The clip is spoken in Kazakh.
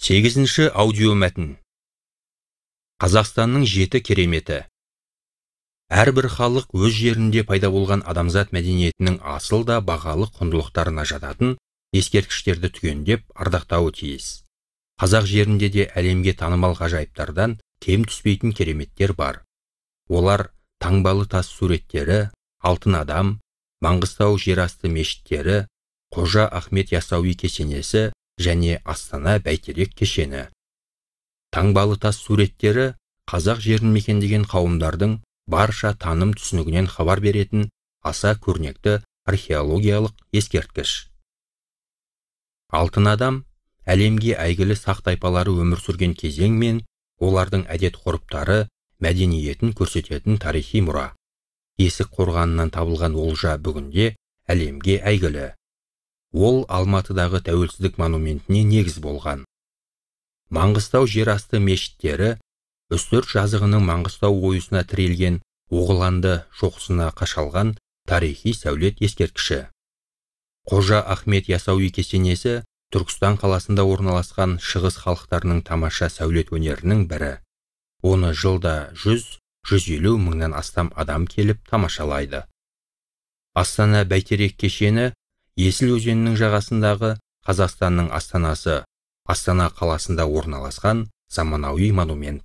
8-ші аудиомәтін. Қазақстанның 7 кереметі. Әрбір халық өз жерінде пайда болған адамзат мәдениетінің асыл да бағалы құндылықтарына жататын ескерткіштерді түгендеп ардақтауы тиіс. Қазақ жерінде де әлемге танымал ғажайыптардан кем түспейтін кереметтер бар. Олар таңбалы тас суреттері, алтын адам, Маңғыстау жерасты мешіттері, Қожа Ахмет Яссауи кесенесі және Астана Бәйтерек кешені. Таңбалы тас суреттері қазақ жерін мекендеген қауымдардың барша таным түсінігінен хабар беретін аса көрнекті археологиялық ескерткіш. Алтын адам әлемге әйгілі сақ тайпалары өмір сүрген кезең мен олардың әдет-ғұрыптары, мәдениетін көрсететін тарихи мұра. Есік қорғанынан табылған олжа бүгінде әлемге әйгілі. Ол Алматыдағы тәуелсіздік монументіне негіз болған. Маңғыстау жерасты мешіттері Үстірт жазығының Маңғыстау ойысына тірелген оғыланды шоқысына қашалған тарихи сәулет ескерткіші. Қожа Ахмет Яссауи кесенесі Түркістан қаласында орналасқан шығыс халықтарының тамаша сәулет өнерінің бірі. Оны жылда 100-150 мыңнан астам адам келіп тамашалайды. Астана Бәйтерек кешені Есіл өзенінің жағасындағы Қазақстанның астанасы Астана қаласында орналасқан заманауи монумент.